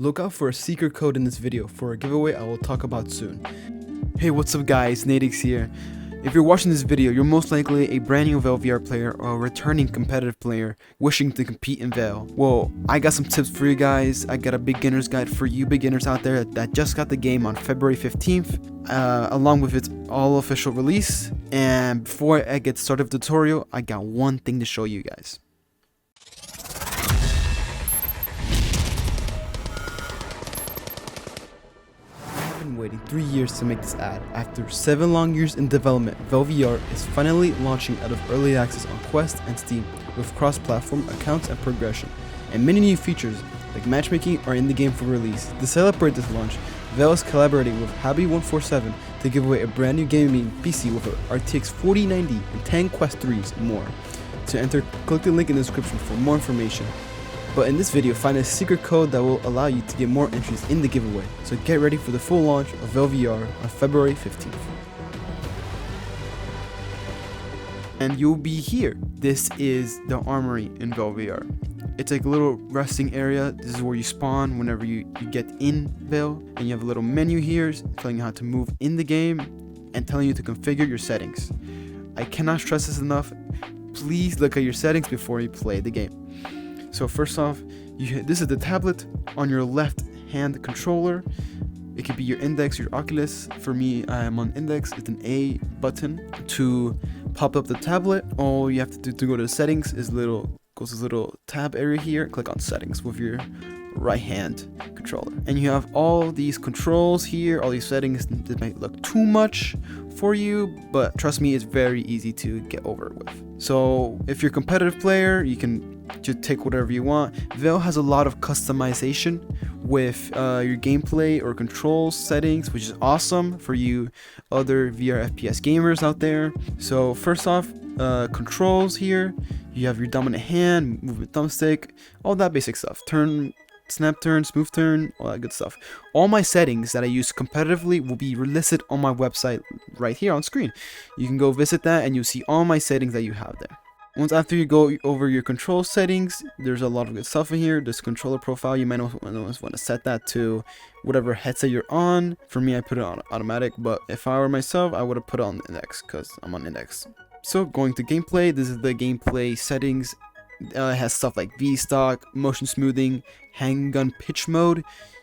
Look out for a secret code in this video for a giveaway I will talk about soon. Hey, what's up guys, Natix here. If you're watching this video, you're most likely a brand new VAIL VR player or a returning competitive player wishing to compete in VAIL. Well, I got some tips for you guys. I got a beginner's guide for you beginners out there that just got the game on February 15th, along with its all official release. And before I get started with the tutorial, I got one thing to show you guys. Waiting 3 years to make this ad. After 7 long years in development, VAIL VR is finally launching out of early access on Quest and Steam with cross-platform accounts and progression, and many new features like matchmaking are in the game for release. To celebrate this launch, VAIL is collaborating with Happy147 to give away a brand new gaming PC with an RTX 4090 and 10 Quest 3s and more. To enter, click the link in the description for more information. But in this video, find a secret code that will allow you to get more entries in the giveaway. So get ready for the full launch of VAIL VR on February 15th. And you'll be here. This is the Armory in VAIL VR. It's like a little resting area. This is where you spawn whenever you get in VAIL. And you have a little menu here telling you how to move in the game and telling you to configure your settings. I cannot stress this enough. Please look at your settings before you play the game. So first off, this is the tablet on your left hand controller. It could be your index, your Oculus. For me, I am on index. It's an A button. To pop up the tablet, all you have to do to go to the settings is go to this little tab area here. Click on settings with your right hand controller. And you have all these controls here, all these settings that might look too much for you, but trust me, it's very easy to get over with. So if you're a competitive player, you can just take whatever you want. VAIL has a lot of customization with your gameplay or control settings, which is awesome for you other VR FPS gamers out there. So first off, controls here, you have your dominant hand, movement thumbstick, all that basic stuff. Turn, snap turn, smooth turn, all that good stuff. All my settings that I use competitively will be listed on my website right here on screen. You can go visit that and you'll see all my settings that you have there. Once after you go over your control settings, there's a lot of good stuff in here. This controller profile, you might want to set that to whatever headset you're on. For me, I put it on automatic, but if I were myself, I would have put it on index because I'm on index. So going to gameplay, this is the gameplay settings. It has stuff like V-stock, motion smoothing, handgun pitch mode.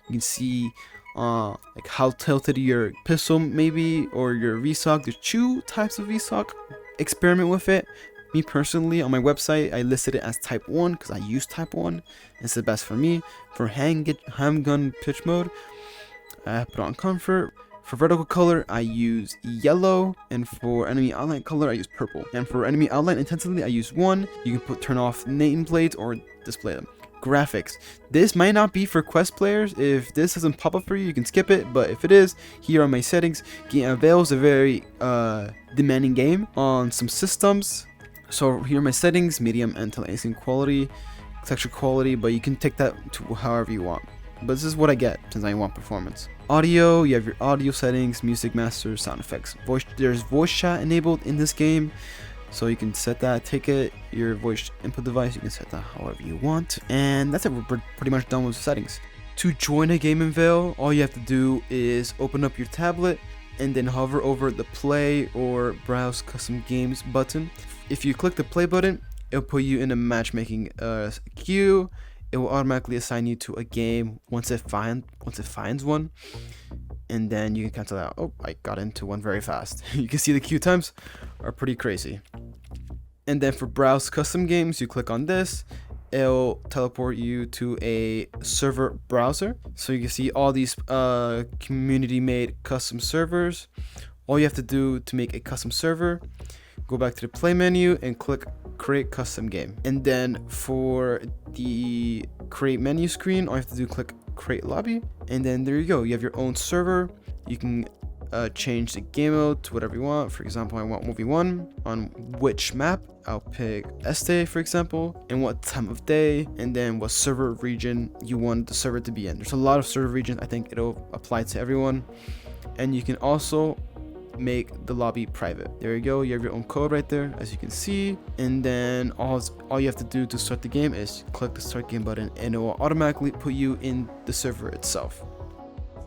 You can see like how tilted your pistol maybe, or your V-stock. There's 2 types of V-stock. Experiment with it. Me personally, on my website, I listed it as type 1 because I use type 1. It's the best for me. For handgun pitch mode, I put on comfort. For vertical color, I use yellow, and for enemy outline color, I use purple. And for enemy outline intensity, I use 1. You can turn off nameplates or display them. Graphics. This might not be for Quest players. If this doesn't pop up for you, you can skip it. But if it is, here are my settings. VAIL is a very demanding game on some systems. So here are my settings: medium anti-aliasing quality, texture quality, but you can take that to however you want. But this is what I get since I want performance. Audio, you have your audio settings, music master, sound effects. There's voice chat enabled in this game, so you can set that. Take it, your voice input device, you can set that however you want. And that's it, we're pretty much done with the settings. To join a game in VAIL, all you have to do is open up your tablet and then hover over the play or browse custom games button. If you click the play button, it'll put you in a matchmaking queue. It will automatically assign you to a game once it finds one, and then you can cancel out. Oh, I got into one very fast. You can see the queue times are pretty crazy. And then for browse custom games, you click on this. It'll teleport you to a server browser, so you can see all these community-made custom servers. All you have to do to make a custom server, go back to the play menu and click create custom game. And then for the create menu screen, all you have to do is click create lobby, and then there you go, you have your own server. You can change the game mode to whatever you want. For example, I want movie 1 on which map. I'll pick Este, for example, and what time of day, and then what server region you want the server to be in. There's a lot of server regions. I think it'll apply to everyone. And you can also make the lobby private. There you go, you have your own code right there, as you can see. And then all you have to do to start the game is click the start game button, and it will automatically put you in the server itself.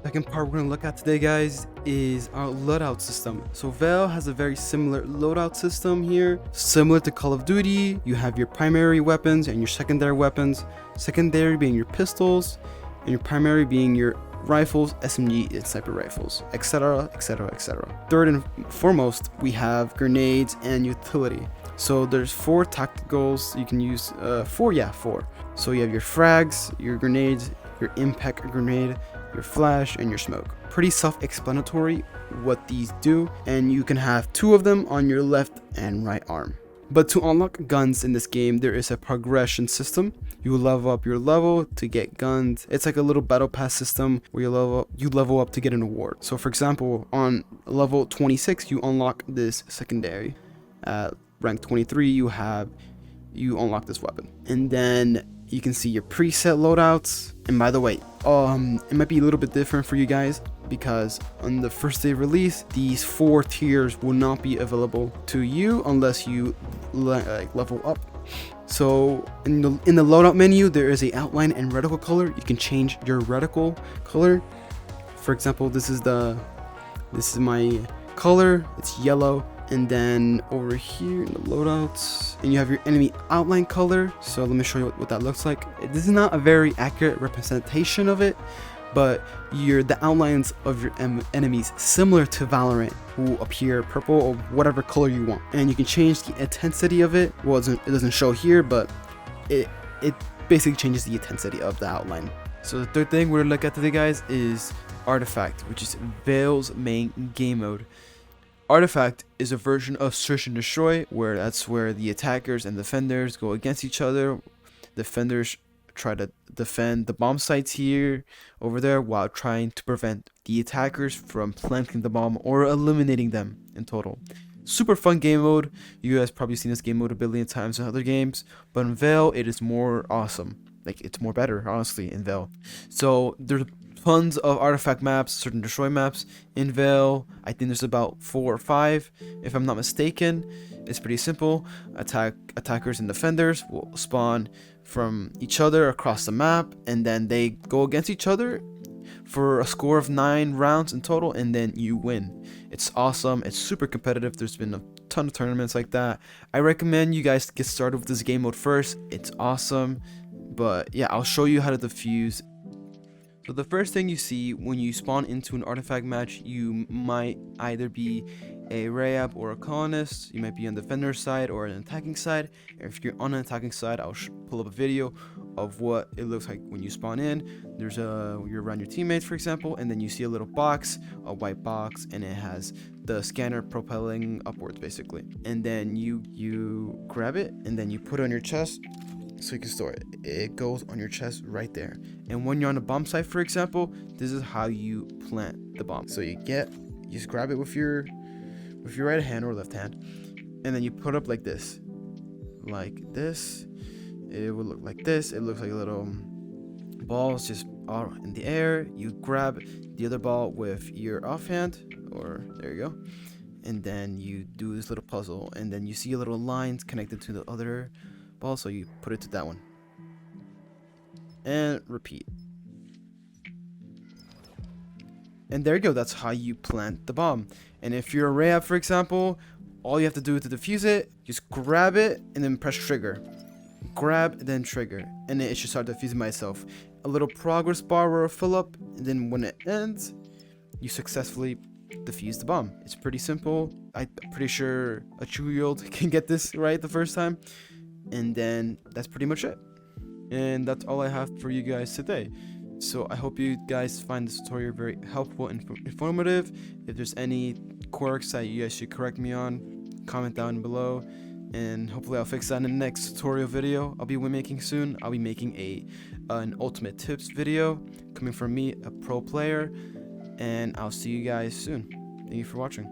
Second part we're going to look at today, guys, is our loadout system. So VAIL has a very similar loadout system here. Similar to Call of Duty, you have your primary weapons and your secondary weapons. Secondary being your pistols, and your primary being your rifles, SMG, and sniper rifles, etc, etc, etc. Third and foremost, we have grenades and utility. So there's 4 tacticals you can use, 4. So you have your frags, your grenades, your impact grenade, your flash, and your smoke. Pretty self-explanatory what these do, and you can have 2 of them on your left and right arm. But to unlock guns in this game, there is a progression system. You level up your level to get guns. It's like a little battle pass system where you level up to get an award. So for example, on level 26, you unlock this secondary. At rank 23, you unlock this weapon. And then you can see your preset loadouts. And by the way, it might be a little bit different for you guys, because on the first day of release, these 4 tiers will not be available to you unless you level up. So in the loadout menu, there is a outline and reticle color. You can change your reticle color. For example, this is my color. It's yellow. And then over here in the loadouts, and you have your enemy outline color. So let me show you what that looks like. This is not a very accurate representation of it, but the outlines of your enemies, similar to Valorant, will appear purple or whatever color you want. And you can change the intensity of it. Well, it doesn't show here, but it basically changes the intensity of the outline. So the third thing we're gonna look at today, guys, is Artifact, which is VAIL's main game mode. Artifact is a version of Search and Destroy, where the attackers and defenders go against each other. Defenders try to defend the bomb sites over there, while trying to prevent the attackers from planting the bomb or eliminating them in total. Super fun game mode. You guys probably seen this game mode a billion times in other games, but in VAIL it is more awesome. Like, it's more better, honestly, in VAIL. So there's tons of Artifact maps, Search and Destroy maps in VAIL. I think there's about 4 or 5, if I'm not mistaken. It's pretty simple. Attackers and defenders will spawn from each other across the map, and then they go against each other for a score of 9 rounds in total, and then you win. It's awesome. It's super competitive. There's been a ton of tournaments like that. I recommend you guys get started with this game mode first. It's awesome. But yeah, I'll show you how to defuse. So the first thing you see when you spawn into an Artifact match, you might either be a Rayab or a colonist. You might be on the defender side or an attacking side. If you're on an attacking side, I'll pull up a video of what it looks like when you spawn in. You're around your teammates, for example, and then you see a little box, a white box, and it has the scanner propelling upwards, basically. And then you grab it, and then you put it on your chest, so you can store it. It goes on your chest right there. And when you're on a bomb site, for example, this is how you plant the bomb. So you just grab it with your right hand or left hand, and then you put up like this. It will look like this. It looks like little balls just out in the air. You grab the other ball with your offhand, or there you go, and then you do this little puzzle, and then you see a little lines connected to the other ball, so you put it to that one and repeat. And there you go. That's how you plant the bomb. And if you're a Rayab, for example, all you have to do to defuse it, just grab it and then press trigger. Grab, then trigger, and then it should start defusing by itself. A little progress bar will fill up, and then when it ends, you successfully defuse the bomb. It's pretty simple. I'm pretty sure a 2-year-old can get this right the first time. And then that's pretty much it. And that's all I have for you guys today. So I hope you guys find this tutorial very helpful and informative. If there's any quirks that you guys should correct me on, comment down below, and hopefully I'll fix that in the next tutorial video I'll be making soon. I'll be making an ultimate tips video coming from me, a pro player, and I'll see you guys soon. Thank you for watching.